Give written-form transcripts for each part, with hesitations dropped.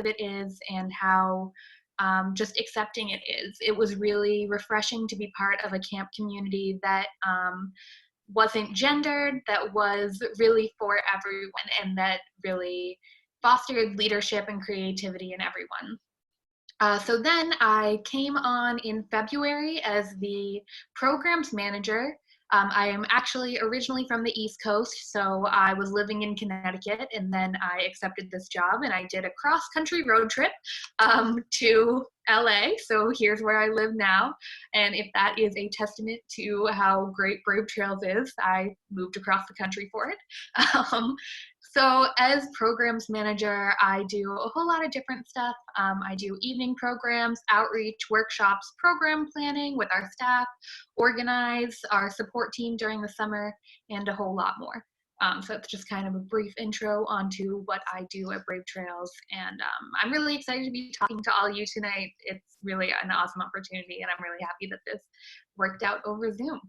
inclusive it is and how just accepting it is. It was really refreshing to be part of a camp community that wasn't gendered, that was really for everyone, and that really fostered leadership and creativity in everyone. So then I came on in February as the programs manager. I am actually originally from the East Coast, so I was living in Connecticut, and then I accepted this job, and I did a cross-country road trip to LA, so here's where I live now. And if that is a testament to how great Brave Trails is, I moved across the country for it. So as programs manager, I do a whole lot of different stuff. I do evening programs, outreach, workshops, program planning with our staff, organize our support team during the summer, and a whole lot more. So it's just kind of a brief intro onto what I do at Brave Trails. And I'm really excited to be talking to all you tonight. It's really an awesome opportunity, and I'm really happy that this worked out over Zoom.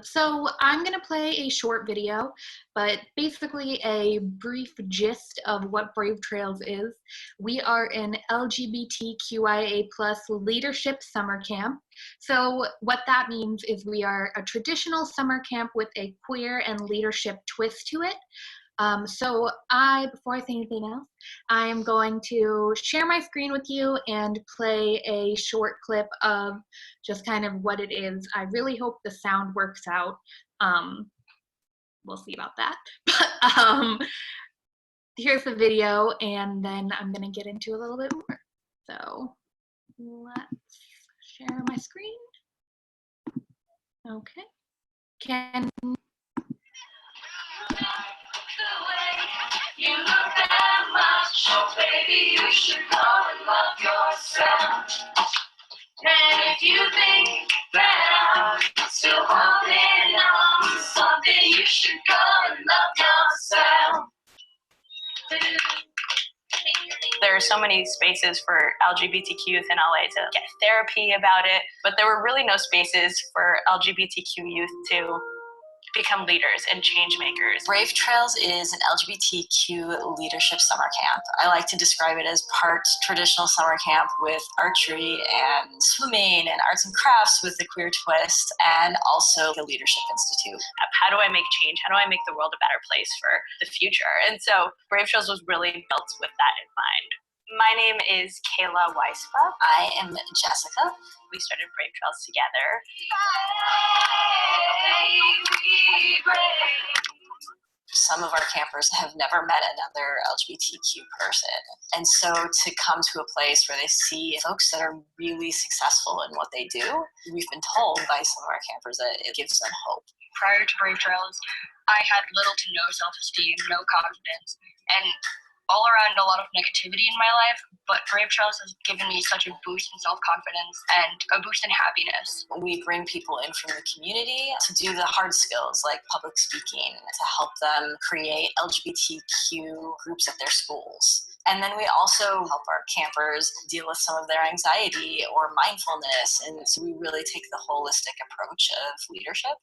So I'm going to play a short video, but basically a brief gist of what Brave Trails is. We are an LGBTQIA+ leadership summer camp. So what that means is we are a traditional summer camp with a queer and leadership twist to it. So before I say anything else, I am going to share my screen with you and play a short clip of just kind of what it is. I really hope the sound works out. We'll see about that. But here's the video, and then I'm gonna get into a little bit more. So let's share my screen. Okay. You look that much, oh baby, you should go and love yourself. And if you think that I'm still holding on to something, you should go and love yourself. There are so many spaces for LGBTQ youth in LA to get therapy about it, but there were really no spaces for LGBTQ youth to become leaders and change makers. Brave Trails is an LGBTQ leadership summer camp. I like to describe it as part traditional summer camp with archery and swimming and arts and crafts with a queer twist, and also a leadership institute. How do I make change? How do I make the world a better place for the future? And so Brave Trails was really built with that in mind. My name is Kayla Weispa. I am Jessica. We started Brave Trails together. Some of our campers have never met another LGBTQ person. And so to come to a place where they see folks that are really successful in what they do, we've been told by some of our campers that it gives them hope. Prior to Brave Trails, I had little to no self-esteem, no confidence, and all around a lot of negativity in my life, but Brave Trails has given me such a boost in self-confidence and a boost in happiness. We bring people in from the community to do the hard skills like public speaking, to help them create LGBTQ groups at their schools. And then we also help our campers deal with some of their anxiety or mindfulness, and so we really take the holistic approach of leadership.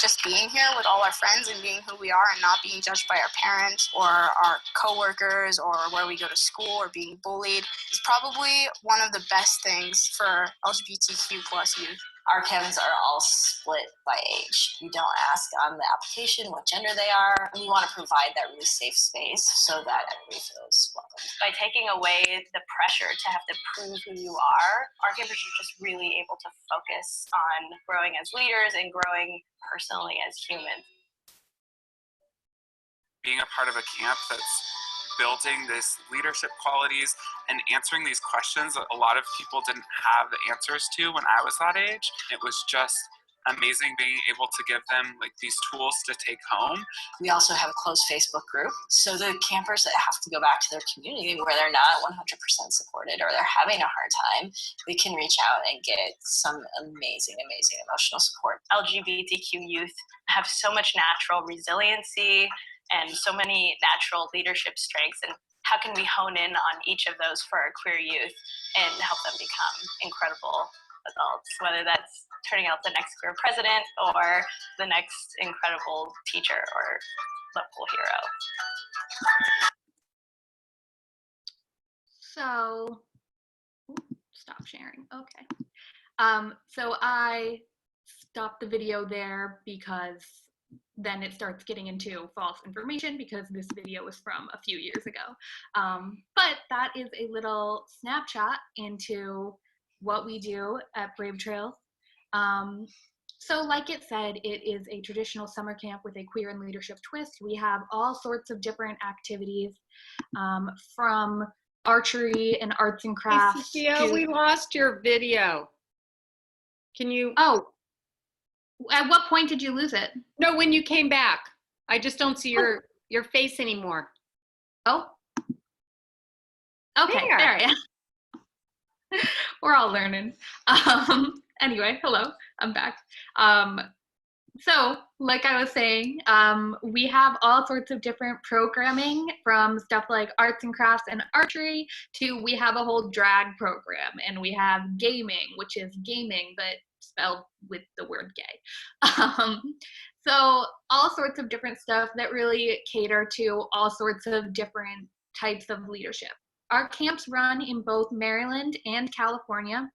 Just being here with all our friends and being who we are and not being judged by our parents or our coworkers or where we go to school or being bullied is probably one of the best things for LGBTQ+ youth. Our cabins are all split by age. We don't ask on the application what gender they are. We want to provide that really safe space so that everybody feels welcome. By taking away the pressure to have to prove who you are, our campers are just really able to focus on growing as leaders and growing personally as humans. Being a part of a camp that's building these leadership qualities and answering these questions that a lot of people didn't have the answers to when I was that age. It was just amazing being able to give them like these tools to take home. We also have a closed Facebook group, so the campers that have to go back to their community where they're not 100% supported or they're having a hard time, they can reach out and get some amazing emotional support. LGBTQ youth have so much natural resiliency and so many natural leadership strengths, and how can we hone in on each of those for our queer youth and help them become incredible adults, whether that's turning out the next queer president or the next incredible teacher or local hero. So, stop sharing. Okay. So I stopped the video there because then it starts getting into false information because this video was from a few years ago. But that is a little snapshot into what we do at Brave Trails. So like it said, it is a traditional summer camp with a queer and leadership twist. We have all sorts of different activities, from archery and arts and crafts. Hey, Sophia, we lost your video. Can you? Oh, at what point did you lose it? No, when you came back. I just don't see your face anymore. Oh. Okay, there I am. We're all learning. Anyway, hello, I'm back. So, like I was saying, we have all sorts of different programming, from stuff like arts and crafts and archery to we have a whole drag program, and we have gaming, which is gaming but spelled with the word gay. So all sorts of different stuff that really cater to all sorts of different types of leadership. Our camps run in both Maryland and California.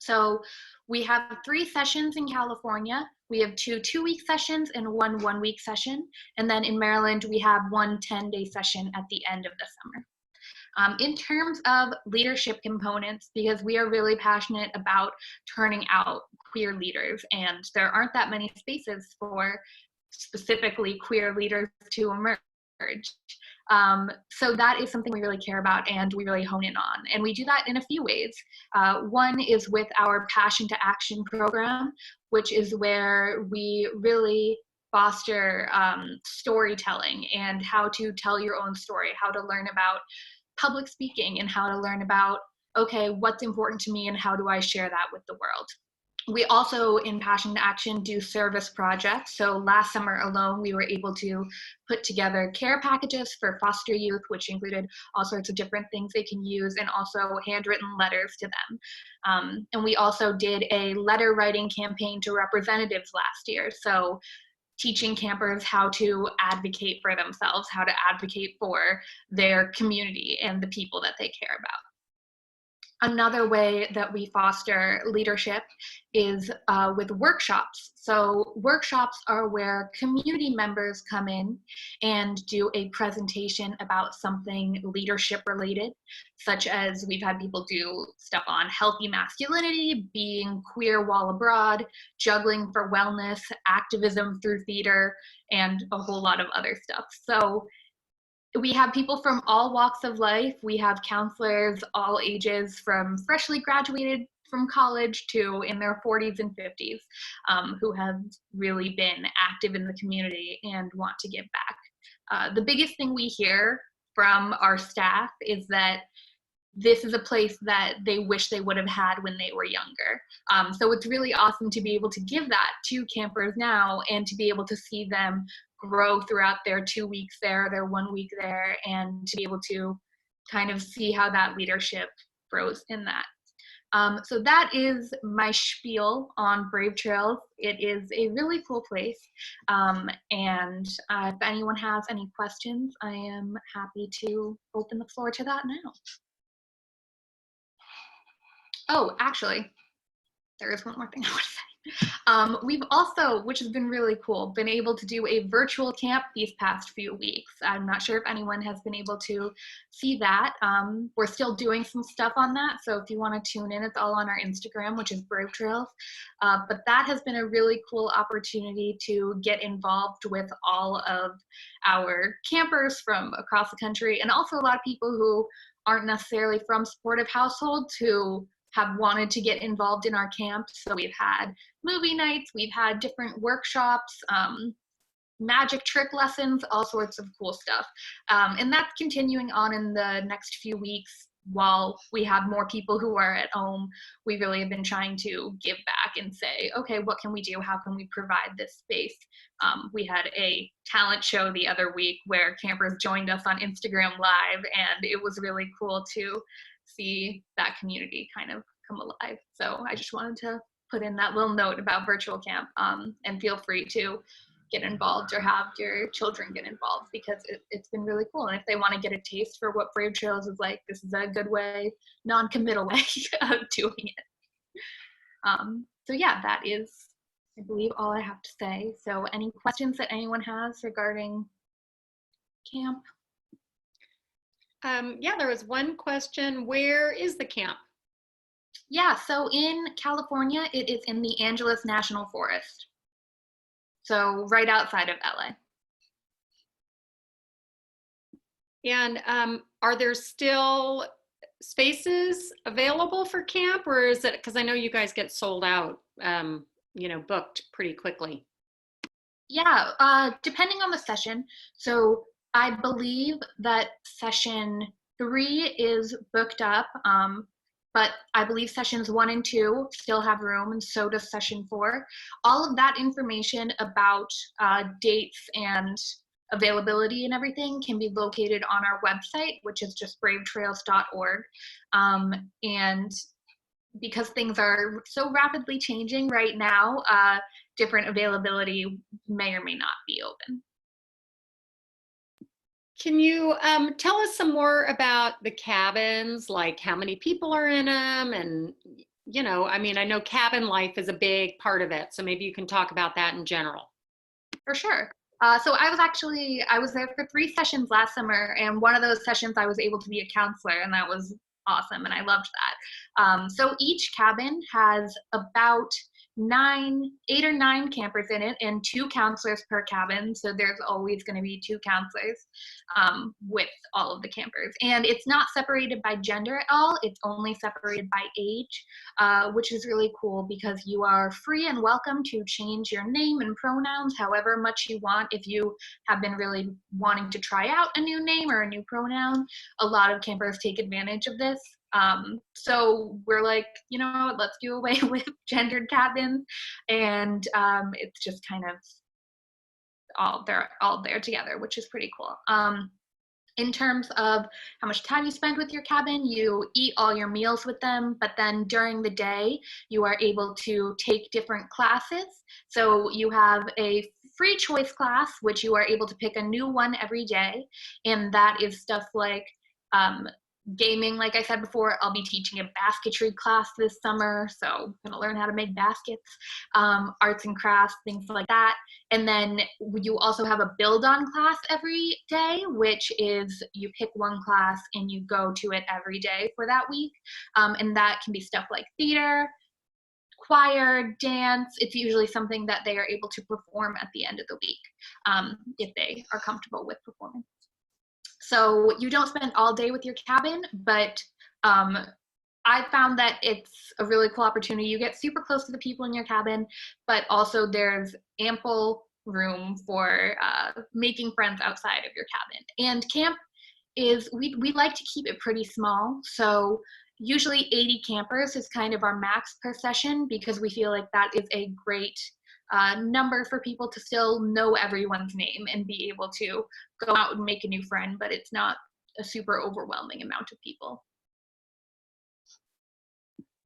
So we have 3 sessions in California. We have 2 2-week sessions and 1 1-week session. And then in Maryland, we have 1 10-day session at the end of the summer. In terms of leadership components, because we are really passionate about turning out queer leaders, and there aren't that many spaces for specifically queer leaders to emerge. So that is something we really care about and we really hone in on. And we do that in a few ways. One is with our Passion to Action program, which is where we really foster storytelling and how to tell your own story, how to learn about public speaking, and how to learn about, okay, what's important to me and how do I share that with the world. We also, in Passion to Action, do service projects. So last summer alone, we were able to put together care packages for foster youth, which included all sorts of different things they can use, and also handwritten letters to them. And we also did a letter writing campaign to representatives last year. So teaching campers how to advocate for themselves, how to advocate for their community and the people that they care about. Another way that we foster leadership is with workshops. So workshops are where community members come in and do a presentation about something leadership related, such as we've had people do stuff on healthy masculinity, being queer while abroad, juggling for wellness, activism through theater, and a whole lot of other stuff. So we have people from all walks of life. We have counselors all ages, from freshly graduated from college to in their 40s and 50s, who have really been active in the community and want to give back. The biggest thing we hear from our staff is that this is a place that they wish they would have had when they were younger. So it's really awesome to be able to give that to campers now and to be able to see them grow throughout their 2 weeks there, their 1 week there, and to be able to kind of see how that leadership grows in that. So that is my spiel on Brave Trails. It is a really cool place. And if anyone has any questions, I am happy to open the floor to that now. Oh, actually, there is one more thing I want to say. We've also, which has been really cool, been able to do a virtual camp these past few weeks. I'm not sure if anyone has been able to see that. We're still doing some stuff on that, so if you want to tune in, it's all on our Instagram, which is Brave Trails. But that has been a really cool opportunity to get involved with all of our campers from across the country, and also a lot of people who aren't necessarily from supportive households who have wanted to get involved in our camp. So we've had movie nights, we've had different workshops, magic trick lessons, all sorts of cool stuff. And that's continuing on in the next few weeks. While we have more people who are at home, we really have been trying to give back and say, okay, what can we do? How can we provide this space? We had a talent show the other week where campers joined us on Instagram Live, and it was really cool to see that community kind of come alive. So I just wanted to put in that little note about virtual camp, and feel free to get involved or have your children get involved, because it's been really cool. And if they want to get a taste for what Brave Trails is like, this is a good way, non-committal way of doing it. So yeah, that is, I believe, all I have to say. So any questions that anyone has regarding camp? Yeah, there was one question. Where is the camp? Yeah, so in California, it is in the Angeles National Forest. So right outside of LA. And are there still spaces available for camp, or is it, because I know you guys get sold out, you know, booked pretty quickly? Yeah, depending on the session. So I believe that session 3 is booked up, but I believe sessions 1 and 2 still have room, and so does session 4. All of that information about dates and availability and everything can be located on our website, which is just bravetrails.org. And because things are so rapidly changing right now, different availability may or may not be open. Can you tell us some more about the cabins, like how many people are in them? And, you know, I mean, I know cabin life is a big part of it, so maybe you can talk about that in general. For sure. So I was there for 3 sessions last summer, and one of those sessions I was able to be a counselor, and that was awesome, and I loved that. So each cabin has about 8 or 9 campers in it, and 2 counselors per cabin. So there's always going to be 2 counselors with all of the campers. And it's not separated by gender at all. It's only separated by age, which is really cool, because you are free and welcome to change your name and pronouns however much you want. If you have been really wanting to try out a new name or a new pronoun, a lot of campers take advantage of this. So we're like, you know what, let's do away with gendered cabins, and it's just kind of they're all there together, which is pretty cool. In terms of how much time you spend with your cabin, you eat all your meals with them, but then during the day, you are able to take different classes. So you have a free choice class, which you are able to pick a new one every day, and that is stuff like gaming. Like I said before, I'll be teaching a basketry class this summer, so I'm gonna learn how to make baskets, arts and crafts, things like that. And then you also have a build-on class every day, which is you pick one class and you go to it every day for that week. And that can be stuff like theater, choir, dance. It's usually something that they are able to perform at the end of the week, if they are comfortable with performing. So you don't spend all day with your cabin, but I found that it's a really cool opportunity. You get super close to the people in your cabin, but also there's ample room for making friends outside of your cabin. And camp is, we like to keep it pretty small. So usually 80 campers is kind of our max per session, because we feel like that is a great number for people to still know everyone's name and be able to go out and make a new friend, but it's not a super overwhelming amount of people.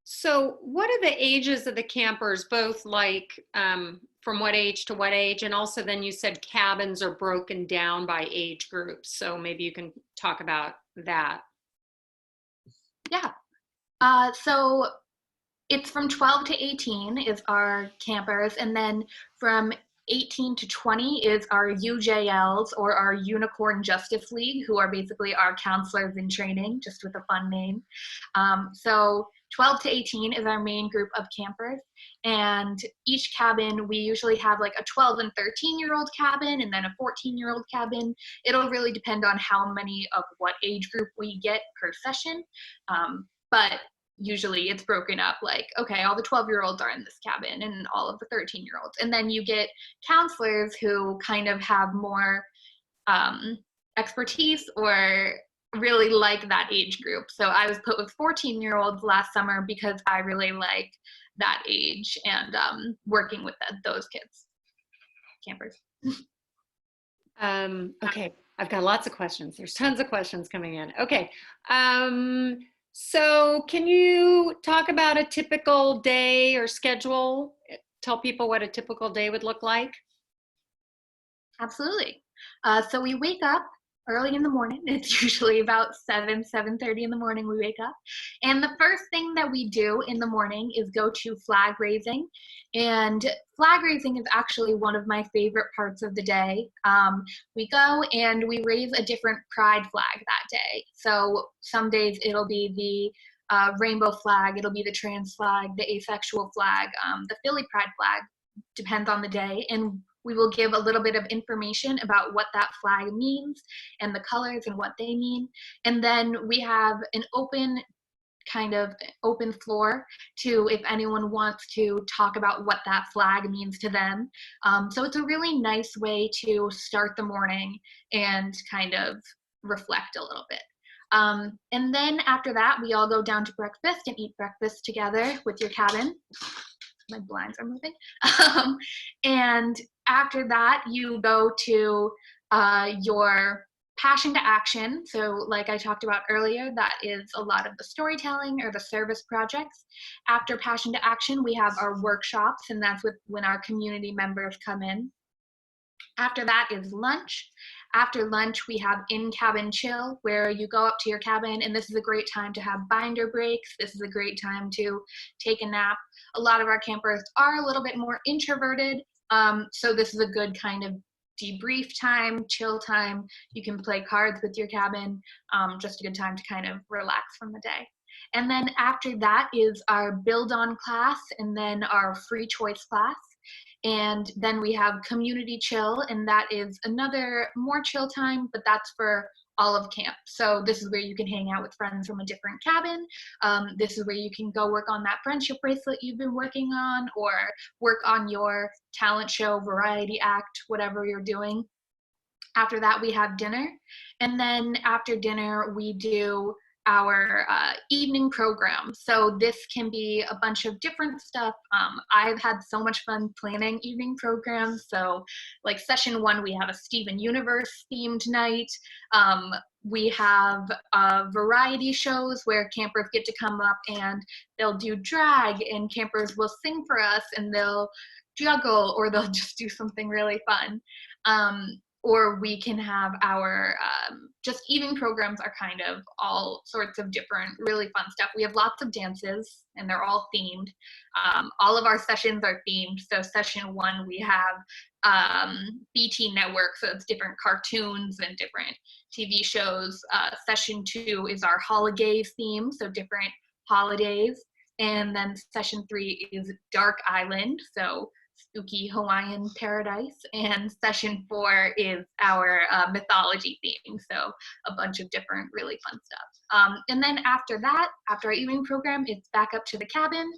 So what are the ages of the campers, both like from what age to what age? And also then you said cabins are broken down by age groups. So maybe you can talk about that. Yeah. So it's from 12 to 18 is our campers, and then from 18 to 20 is our UJLs, or our Unicorn Justice League, who are basically our counselors in training, just with a fun name. So 12 to 18 is our main group of campers, and each cabin, we usually have like a 12 and 13-year-old cabin, and then a 14-year-old cabin. It'll really depend on how many of what age group we get per session, but usually it's broken up like, okay, all the 12-year-olds are in this cabin and all of the 13-year-olds. And then you get counselors who kind of have more expertise or really like that age group. So I was put with 14-year-olds last summer because I really like that age and working with those kids, campers. Okay, I've got lots of questions. There's tons of questions coming in. Okay. So can you talk about a typical day or schedule? Tell people what a typical day would look like? Absolutely. So we wake up early in the morning. It's usually about 7:30 in the morning we wake up. And the first thing that we do in the morning is go to flag raising. And flag raising is actually one of my favorite parts of the day. We go and we raise a different pride flag that day. So some days it'll be the rainbow flag, it'll be the trans flag, the asexual flag, the Philly pride flag, depends on the day. And we will give a little bit of information about what that flag means and the colors and what they mean. And then we have an open floor to if anyone wants to talk about what that flag means to them. So it's a really nice way to start the morning and kind of reflect a little bit. And then after that, we all go down to breakfast and eat breakfast together with your cabin. My blinds are moving. And after that, you go to your passion to action. So like I talked about earlier, that is a lot of the storytelling or the service projects. After passion to action, we have our workshops, and that's when our community members come in. After that is lunch. After lunch, we have in-cabin chill, where you go up to your cabin, and this is a great time to have binder breaks. This is a great time to take a nap. A lot of our campers are a little bit more introverted, so this is a good kind of debrief time, chill time. You can play cards with your cabin, just a good time to kind of relax from the day. And then after that is our build on class, and then our free choice class. And then we have community chill, and that is another more chill time, but that's for all of camp. So this is where you can hang out with friends from a different cabin. This is where you can go work on that friendship bracelet you've been working on, or work on your talent show, variety act, whatever you're doing. After that, we have dinner. And then after dinner, we do our evening program. So this can be a bunch of different stuff. I've had so much fun planning evening programs. So like session 1, we have a Steven Universe themed night. We have variety shows where campers get to come up and they'll do drag, and campers will sing for us, and they'll juggle, or they'll just do something really fun. Or we can have our just evening programs are kind of all sorts of different really fun stuff. We have lots of dances, and they're all themed. All of our sessions are themed. So session 1, we have BT Network, so it's different cartoons and different TV shows. Session 2 is our holidays theme, so different holidays. And then session 3 is Dark Island, so spooky Hawaiian paradise. And session 4 is our mythology theme, so a bunch of different really fun stuff. And then after that, after our evening program, it's back up to the cabin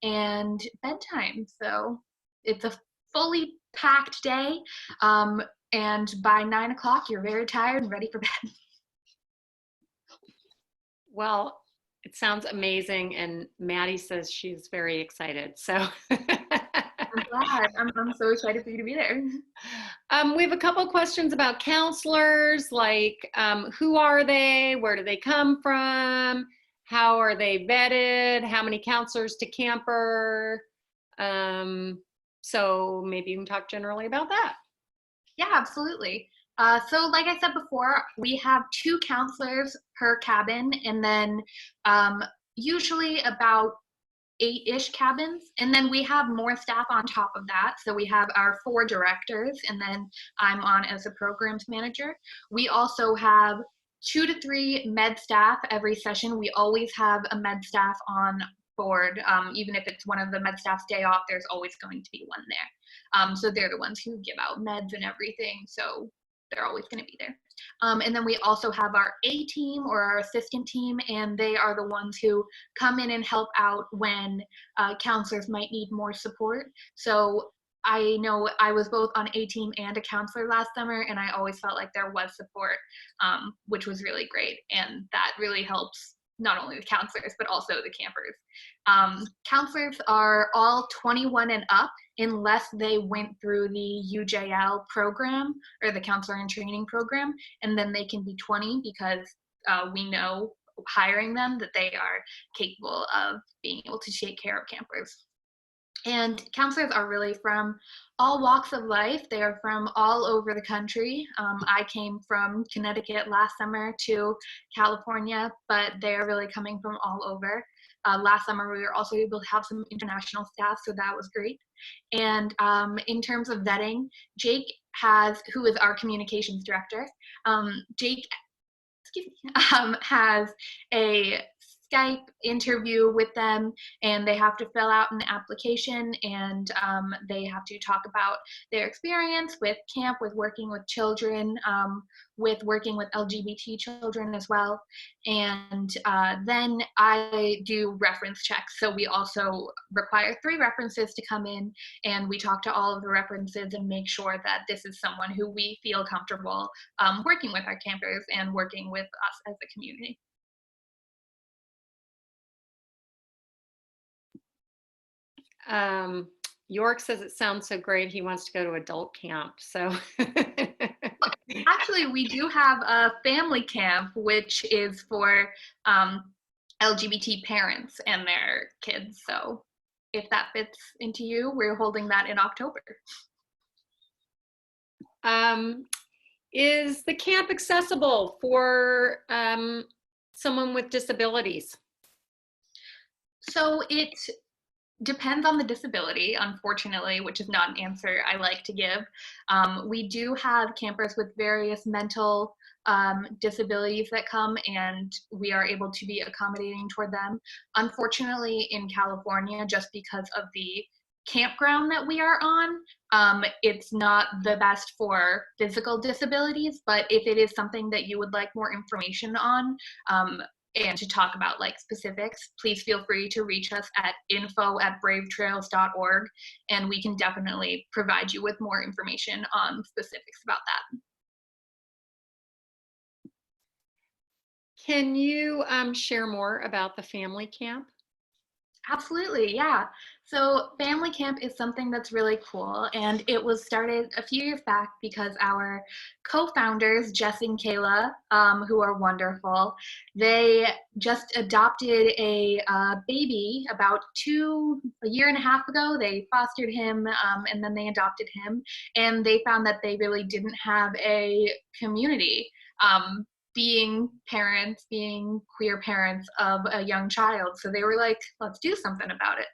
and bedtime. So it's a fully packed day, and by 9 o'clock you're very tired and ready for bed. Well, it sounds amazing, and Maddie says she's very excited. So I'm glad. I'm so excited for you to be there. We have a couple questions about counselors, like who are they? Where do they come from? How are they vetted? How many counselors to camper? So maybe you can talk generally about that. Yeah, absolutely. So like I said before, we have 2 counselors per cabin, and then usually about 8-ish cabins, and then we have more staff on top of that. So we have our 4 directors, and then I'm on as a programs manager. We also have 2 to 3 med staff every session. We always have a med staff on board. Even if it's one of the med staff's day off, there's always going to be one there. So they're the ones who give out meds and everything, so they're always going to be there. And then we also have our A team, or our assistant team, and they are the ones who come in and help out when counselors might need more support. So I know I was both on A team and a counselor last summer, and I always felt like there was support, which was really great. And that really helps not only the counselors, but also the campers. Counselors are all 21 and up, unless they went through the UJL program, or the counselor in training program, and then they can be 20, because we know hiring them, that they are capable of being able to take care of campers. And counselors are really from all walks of life. They are from all over the country. I came from Connecticut last summer to California, but they are really coming from all over. Last summer, we were also able to have some international staff, so that was great. And in terms of vetting, Jake who is our communications director, Jake has a Skype interview with them, and they have to fill out an application, and they have to talk about their experience with camp, with working with children, with working with LGBT children as well. And then I do reference checks. So we also require 3 references to come in, and we talk to all of the references and make sure that this is someone who we feel comfortable working with our campers and working with us as a community. York says it sounds so great. He wants to go to adult camp. So actually, we do have a family camp, which is for LGBT parents and their kids. So if that fits into you, we're holding that in October. Is the camp accessible for someone with disabilities? So it depends on the disability, unfortunately, which is not an answer I like to give. We do have campers with various mental disabilities that come, and we are able to be accommodating toward them. Unfortunately, in California, just because of the campground that we are on, it's not the best for physical disabilities, but if it is something that you would like more information on, and to talk about like specifics, please feel free to reach us at info@bravetrails.org, and we can definitely provide you with more information on specifics about that. Can you share more about the family camp? Absolutely, yeah. So family camp is something that's really cool, and it was started a few years back because our co-founders, Jess and Kayla, who are wonderful, they just adopted a baby about a year and a half ago. They fostered him, and then they adopted him, and they found that they really didn't have a community. Being parents, being queer parents of a young child. So they were like, let's do something about it.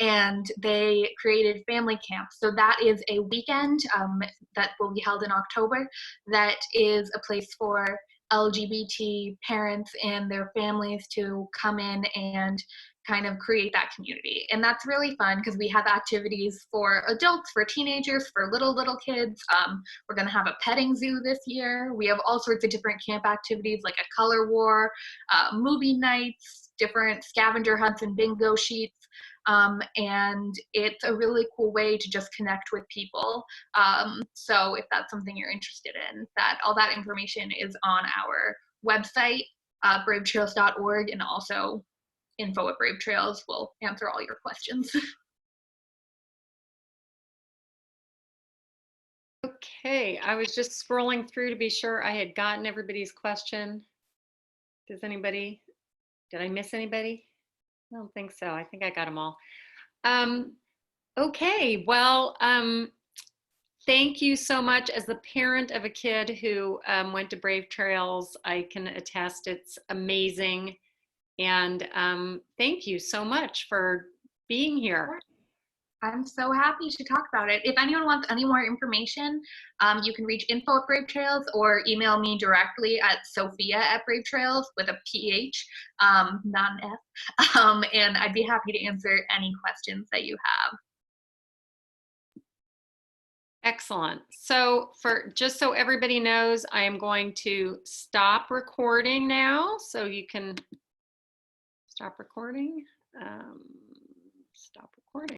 And they created family camp. So that is a weekend that will be held in October. That is a place for LGBT parents and their families to come in and kind of create that community. And that's really fun because we have activities for adults, for teenagers, for little kids. We're going to have a petting zoo this year. We have all sorts of different camp activities like a color war, movie nights, different scavenger hunts and bingo sheets. And it's a really cool way to just connect with people. So if that's something you're interested in, all that information is on our website, bravetrails.org, and also info@bravetrails will answer all your questions. Okay, I was just scrolling through to be sure I had gotten everybody's question. Did I miss anybody? I don't think so. I think I got them all. Okay, well, thank you so much. As the parent of a kid who went to Brave Trails, I can attest it's amazing. And thank you so much for being here. I'm so happy to talk about it. If anyone wants any more information, you can reach info@bravetrails or email me directly at Sophia@bravetrails with a PH, not an F. And I'd be happy to answer any questions that you have. Excellent. So just so everybody knows, I am going to stop recording now. So you can stop recording. Stop recording.